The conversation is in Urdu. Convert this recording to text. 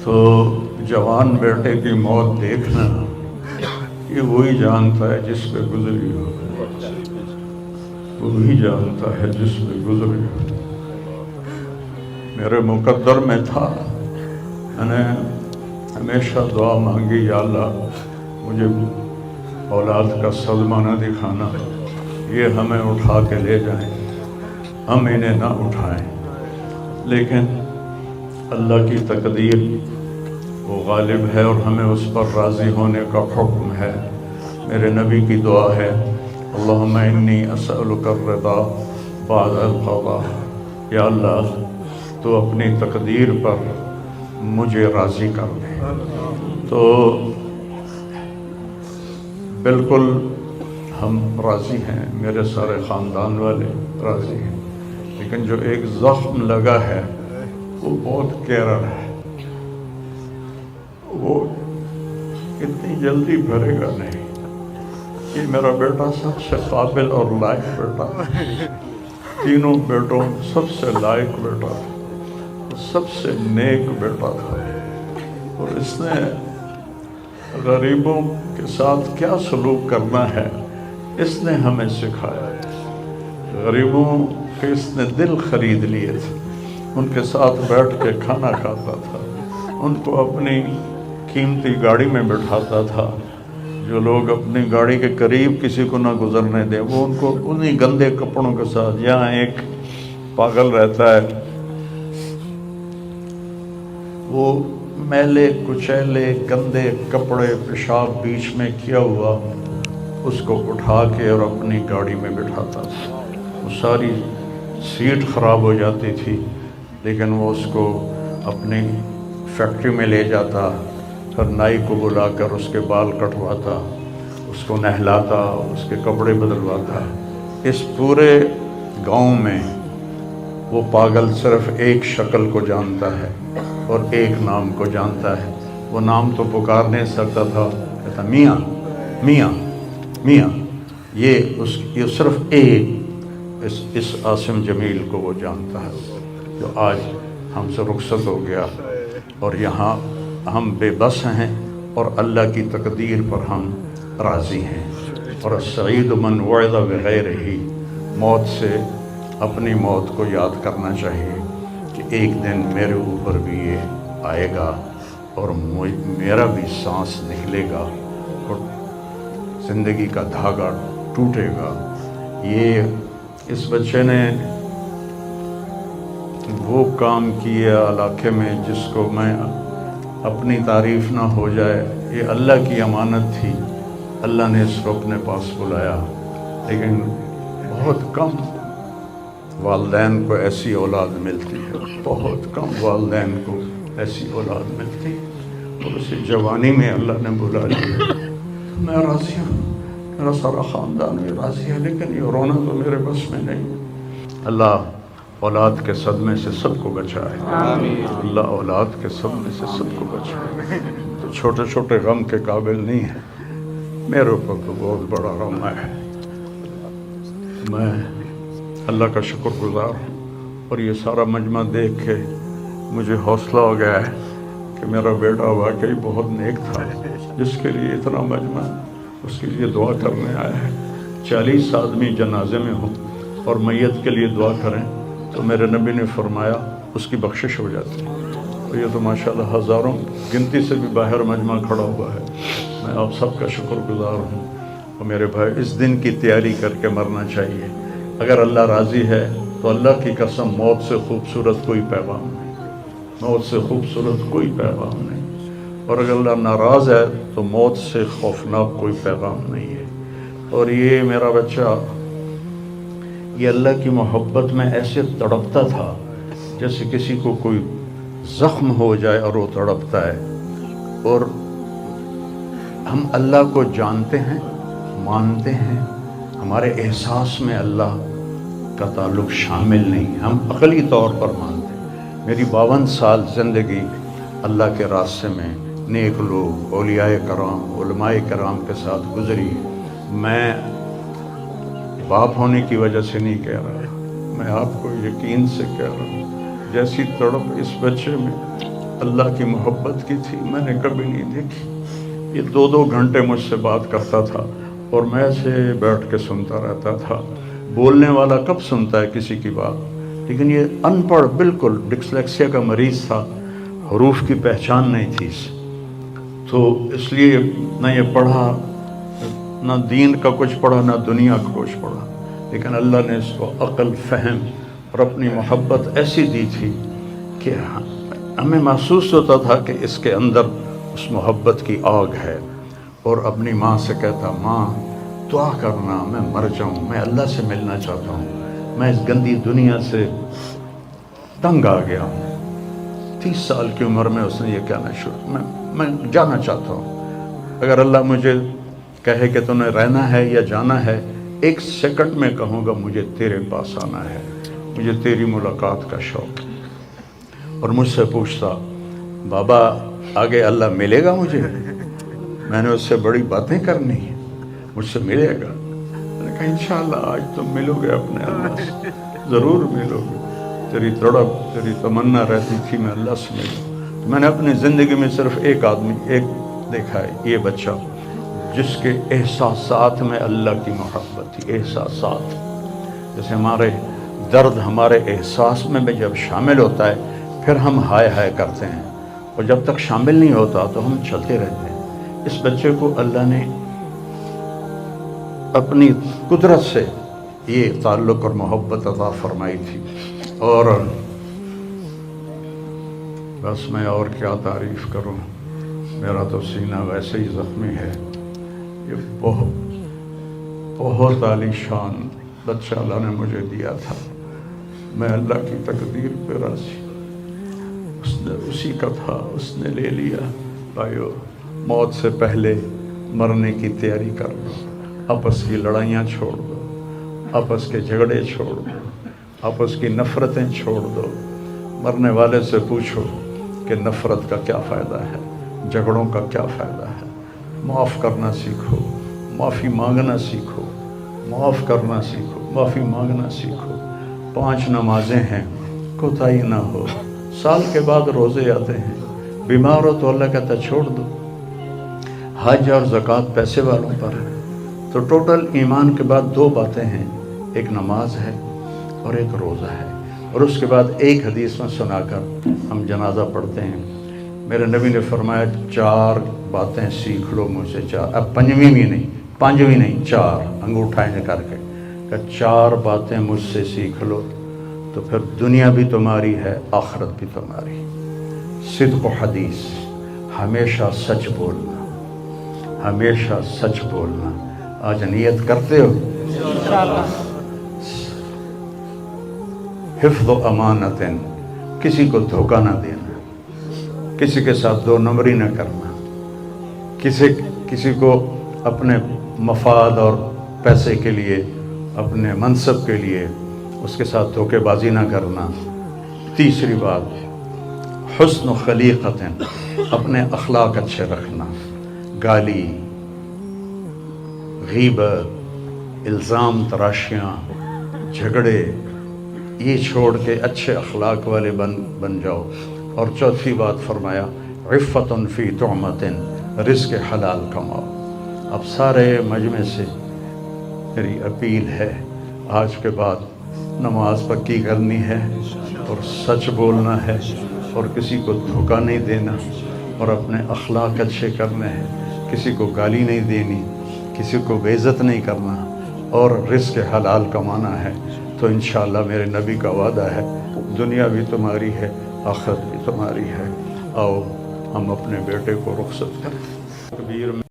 تو جوان بیٹے کی موت دیکھنا یہ وہی جانتا ہے جس پہ گزری ہو، وہی جانتا ہے جس پہ گزری ہو۔ میرے مقدر میں تھا، میں نے ہمیشہ دعا مانگی، یا اللہ مجھے اولاد کا صدمہ نہ دکھانا، یہ ہمیں اٹھا کے لے جائیں، ہم انہیں نہ اٹھائیں۔ لیکن اللہ کی تقدیر وہ غالب ہے اور ہمیں اس پر راضی ہونے کا حکم ہے۔ میرے نبی کی دعا ہے، اللہم انی اسألک الرضا بعد القضاء، یا اللہ تو اپنی تقدیر پر مجھے راضی کر دے۔ تو بالکل ہم راضی ہیں، میرے سارے خاندان والے راضی ہیں، لیکن جو ایک زخم لگا ہے وہ بہت گہرا ہے، وہ اتنی جلدی بھرے گا نہیں۔ یہ میرا بیٹا سب سے قابل اور لائق بیٹا، تینوں بیٹوں سب سے لائق بیٹا، سب سے نیک بیٹا تھا، اور اس نے غریبوں کے ساتھ کیا سلوک کرنا ہے اس نے ہمیں سکھایا۔ غریبوں کے اس نے دل خرید لیے تھے، ان کے ساتھ بیٹھ کے کھانا کھاتا تھا، ان کو اپنی قیمتی گاڑی میں بٹھاتا تھا۔ جو لوگ اپنی گاڑی کے قریب کسی کو نہ گزرنے دیں، وہ ان کو انہی گندے کپڑوں کے ساتھ، یہاں ایک پاگل رہتا ہے، وہ میلے کچیلے گندے کپڑے پیشاب بیچ میں کیا ہوا اس کو اٹھا کے اور اپنی گاڑی میں بٹھاتا تھا۔ وہ ساری سیٹ خراب ہو جاتی تھی، لیکن وہ اس کو اپنی فیکٹری میں لے جاتا، پھر نائی کو بلا کر اس کے بال کٹواتا، اس کو نہلاتا، اس کے کپڑے بدلواتا۔ اس پورے گاؤں میں وہ پاگل صرف ایک شکل کو جانتا ہے اور ایک نام کو جانتا ہے۔ وہ نام تو پکار نہیں سکتا تھا، کہتا میاں میاں میاں۔ یہ صرف ایک اس عاصم جمیل کو وہ جانتا ہے، جو آج ہم سے رخصت ہو گیا، اور یہاں ہم بے بس ہیں اور اللہ کی تقدیر پر ہم راضی ہیں۔ اور السعید من وعظ بغیرہ، موت سے اپنی موت کو یاد کرنا چاہیے کہ ایک دن میرے اوپر بھی یہ آئے گا اور میرا بھی سانس نکلے گا اور زندگی کا دھاگا ٹوٹے گا۔ یہ اس بچے نے وہ کام کیا علاقے میں جس کو میں اپنی تعریف نہ ہو جائے، یہ اللہ کی امانت تھی، اللہ نے اس کو اپنے پاس بلایا۔ لیکن بہت کم والدین کو ایسی اولاد ملتی ہے، بہت کم والدین کو ایسی اولاد ملتی ہے، اور اسے جوانی میں اللہ نے بلا لیا۔ میں راضی ہوں، میرا سارا خاندان بھی راضی ہے، لیکن یہ رونا تو میرے بس میں نہیں۔ اللہ اولاد کے صدمے سے سب کو بچائے، اللہ اولاد کے صدمے سے سب کو بچائے۔ تو چھوٹے چھوٹے غم کے قابل نہیں ہے، میرے اوپر تو بہت بڑا غم ہے۔ میں اللہ کا شکر گزار ہوں، اور یہ سارا مجمع دیکھ کے مجھے حوصلہ ہو گیا ہے کہ میرا بیٹا واقعی بہت نیک تھا، جس کے لیے اتنا مجمع اس کے لیے دعا کرنے آیا ہے۔ 40 آدمی جنازے میں ہوں اور میت کے لیے دعا کریں تو میرے نبی نے فرمایا اس کی بخشش ہو جاتی ہے۔ اور یہ تو ماشاءاللہ ہزاروں گنتی سے بھی باہر مجمع کھڑا ہوا ہے۔ میں آپ سب کا شکر گزار ہوں، اور میرے بھائی اس دن کی تیاری کر کے مرنا چاہیے۔ اگر اللہ راضی ہے تو اللہ کی قسم موت سے خوبصورت کوئی پیغام نہیں، موت سے خوبصورت کوئی پیغام نہیں، اور اگر اللہ ناراض ہے تو موت سے خوفناک کوئی پیغام نہیں ہے۔ اور یہ میرا بچہ یہ اللہ کی محبت میں ایسے تڑپتا تھا جیسے کسی کو کوئی زخم ہو جائے اور وہ تڑپتا ہے۔ اور ہم اللہ کو جانتے ہیں، مانتے ہیں، ہمارے احساس میں اللہ کا تعلق شامل نہیں، ہم عقلی طور پر مانتے ہیں۔ میری 52 سال زندگی اللہ کے راستے میں نیک لوگ، اولیاء کرام، علماء کرام کے ساتھ گزری۔ میں باپ ہونے کی وجہ سے نہیں کہہ رہا، میں آپ کو یقین سے کہہ رہا ہوں، جیسی تڑپ اس بچے میں اللہ کی محبت کی تھی میں نے کبھی نہیں دیکھی. یہ 2 گھنٹے مجھ سے بات کرتا تھا اور میں ایسے بیٹھ کے سنتا رہتا تھا. بولنے والا کب سنتا ہے کسی کی بات, لیکن یہ ان پڑھ بالکل ڈسلیکسیا کا مریض تھا, حروف کی پہچان نہیں تھی اسے, تو اس لیے نہ یہ پڑھا, نہ دین کا کچھ پڑھا, نہ دنیا کا کچھ پڑھا, لیکن اللہ نے اس کو عقل, فہم اور اپنی محبت ایسی دی تھی کہ ہمیں محسوس ہوتا تھا کہ اس کے اندر اس محبت کی آگ ہے. اور اپنی ماں سے کہتا, ماں دعا کرنا میں مر جاؤں, میں اللہ سے ملنا چاہتا ہوں, میں اس گندی دنیا سے تنگ آ گیا ہوں. 30 سال کی عمر میں اس نے یہ کہنا شروع, میں جانا چاہتا ہوں. اگر اللہ مجھے کہے کہ تمہیں رہنا ہے یا جانا ہے, 1 سیکنڈ میں کہوں گا مجھے تیرے پاس آنا ہے, مجھے تیری ملاقات کا شوق ہے. اور مجھ سے پوچھتا, بابا آگے اللہ ملے گا مجھے؟ میں نے اس سے بڑی باتیں کرنی ہیں, مجھ سے ملے گا؟ میں نے کہا انشاءاللہ آج تم ملو گے اپنے اللہ سے, ضرور ملو گے. تیری تڑپ, تیری تمنا رہتی تھی میں اللہ سے ملوں. میں نے اپنی زندگی میں صرف ایک آدمی دیکھا ہے, یہ بچہ جس کے احساسات میں اللہ کی محبت تھی. احساسات جیسے ہمارے درد ہمارے احساس میں جب شامل ہوتا ہے پھر ہم ہائے ہائے کرتے ہیں, اور جب تک شامل نہیں ہوتا تو ہم چلتے رہتے ہیں. اس بچے کو اللہ نے اپنی قدرت سے یہ تعلق اور محبت عطا فرمائی تھی. اور بس میں اور کیا تعریف کروں, میرا تو سینہ ویسے ہی زخمی ہے. یہ بہت عالی شان بچہ اللہ نے مجھے دیا تھا. میں اللہ کی تقدیر پہ راضی, اس نے اسی کا تھا, اس نے لے لیا. بھائیو, موت سے پہلے مرنے کی تیاری کر لو, آپس کی لڑائیاں چھوڑ دو, آپس کے جھگڑے چھوڑ دو, آپس کی نفرتیں چھوڑ دو. مرنے والے سے پوچھو کہ نفرت کا کیا فائدہ ہے, جھگڑوں کا کیا فائدہ ہے. معاف کرنا سیکھو, معافی مانگنا سیکھو, معاف کرنا سیکھو, معافی مانگنا سیکھو. 5 نمازیں ہیں, کوتاہی نہ ہو. سال کے بعد روزے آتے ہیں, بیمار ہو تو اللہ کہتا چھوڑ دو. حج اور زکوٰۃ پیسے والوں پر ہے. تو ٹوٹل ایمان کے بعد 2 باتیں ہیں, ایک نماز ہے اور ایک روزہ ہے. اور اس کے بعد ایک حدیث میں سنا کر ہم جنازہ پڑھتے ہیں. میرے نبی نے فرمایا 4 باتیں سیکھ لو مجھ سے. 4, اب 5ویں بھی نہیں, 5ویں نہیں, 4 انگوٹھا کر کے کہ 4 باتیں مجھ سے سیکھ لو تو پھر دنیا بھی تمہاری ہے, آخرت بھی تمہاری. صدق و حدیث, ہمیشہ سچ بولنا, ہمیشہ سچ بولنا. آج نیت کرتے ہو؟ انشاءاللہ. حفظ و امانت, کسی کو دھوکہ نہ دینا, کسی کے ساتھ 2 نمبری نہ کرنا, کسی کو اپنے مفاد اور پیسے کے لیے, اپنے منصب کے لیے اس کے ساتھ دھوکے بازی نہ کرنا. تیسری بات حسن و خلیقت, اپنے اخلاق اچھے رکھنا. گالی, غیبت, الزام تراشیاں, جھگڑے, یہ چھوڑ کے اچھے اخلاق والے بن جاؤ. اور چوتھی بات فرمایا عفت فی طعمت, رزق حلال کماؤ. اب سارے مجمع سے میری اپیل ہے, آج کے بعد نماز پکی کرنی ہے اور سچ بولنا ہے اور کسی کو دھوکہ نہیں دینا اور اپنے اخلاق اچھے کرنے ہیں. کسی کو گالی نہیں دینی, کسی کو بے عزت نہیں کرنا اور رزق حلال کمانا ہے. تو انشاءاللہ میرے نبی کا وعدہ ہے دنیا بھی تمہاری ہے, آخرت بھی تمہاری ہے. آؤ ہم اپنے بیٹے کو رخصت کریں. کبیر